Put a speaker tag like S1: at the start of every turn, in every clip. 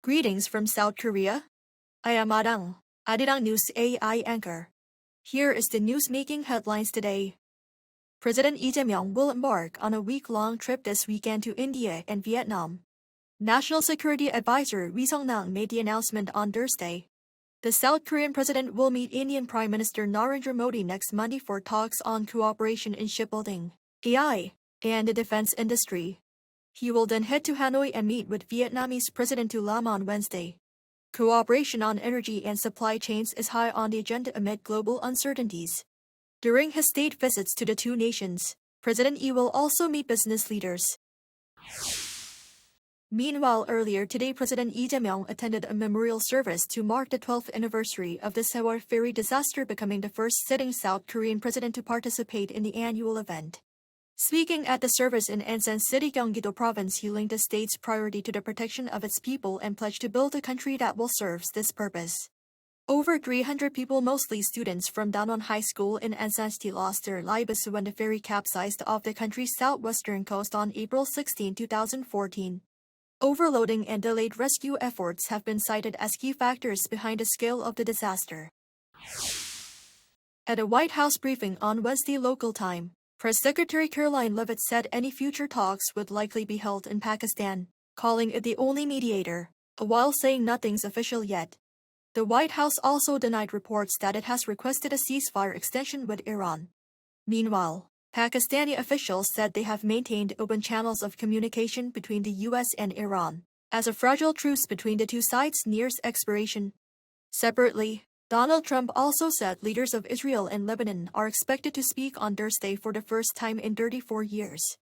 S1: Greetings from South Korea. I am Arirang News AI anchor. Here is the news-making headlines today. President Lee Jae-myung will embark on a week-long trip this weekend to India and Vietnam. National Security Advisor Ri Song-nang made the announcement on Thursday. The South Korean president will meet Indian Prime Minister Narendra Modi next Monday for talks on cooperation in shipbuilding, AI, and the defense industry. He will then head to Hanoi and meet with Vietnamese President Tu Lam on Wednesday. Cooperation on energy and supply chains is high on the agenda amid global uncertainties. During his state visits to the two nations, President Lee will also meet business leaders. Meanwhile, earlier today, President Lee Jae-myung attended a memorial service to mark the 12th anniversary of the Sewol ferry disaster, becoming the first sitting South Korean president to participate in the annual event. Speaking at the service in Ansan City, Gyeonggi-do Province, he linked the state's priority to the protection of its people and pledged to build a country that will serve this purpose. Over 300 people, mostly students from Danon High School in Ansan City, lost their lives when the ferry capsized off the country's southwestern coast on April 16, 2014. Overloading and delayed rescue efforts have been cited as key factors behind the scale of the disaster. At a White House briefing on Wednesday local time, Press Secretary Caroline Leavitt said any future talks would likely be held in Pakistan, calling it the only mediator, while saying nothing's official yet. The White House also denied reports that it has requested a ceasefire extension with Iran. Meanwhile, Pakistani officials said they have maintained open channels of communication between the U.S. and Iran, as a fragile truce between the two sides nears expiration. Separately, Donald Trump also said leaders of Israel and Lebanon are expected to speak on Thursday for the first time in 34 years.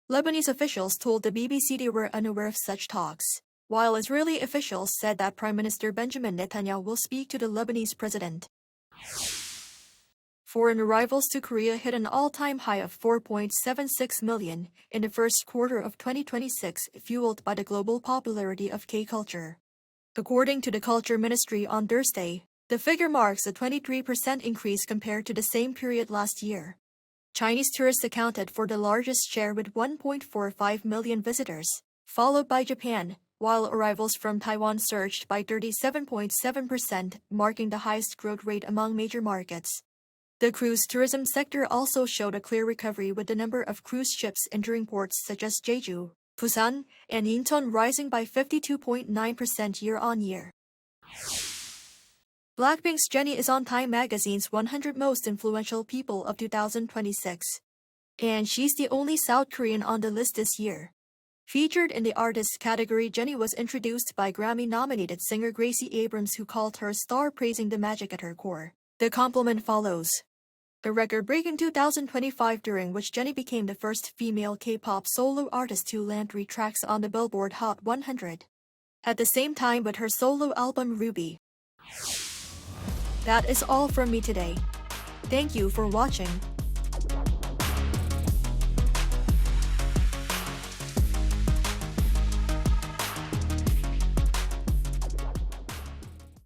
S1: Lebanese officials told the BBC they were unaware of such talks, while Israeli officials said that Prime Minister Benjamin Netanyahu will speak to the Lebanese president. Foreign arrivals to Korea hit an all-time high of 4.76 million in the first quarter of 2026, fueled by the global popularity of K-culture. According to the Culture Ministry on Thursday, the figure marks a 23% increase compared to the same period last year. Chinese tourists accounted for the largest share with 1.45 million visitors, followed by Japan, while arrivals from Taiwan surged by 37.7%, marking the highest growth rate among major markets. The cruise tourism sector also showed a clear recovery, with the number of cruise ships entering ports such as Jeju, Busan, and Incheon rising by 52.9% year-on-year. BLACKPINK's Jennie is on Time Magazine's 100 Most Influential People of 2026. And she's the only South Korean on the list this year. Featured in the artist category, Jennie was introduced by Grammy-nominated singer Gracie Abrams, who called her star, praising the magic at her core. The compliment follows a record-breaking 2025, during which Jennie became the first female K-pop solo artist to land 3 tracks on the Billboard Hot 100. At the same time with her solo album Ruby. That is all from me today. Thank you for watching.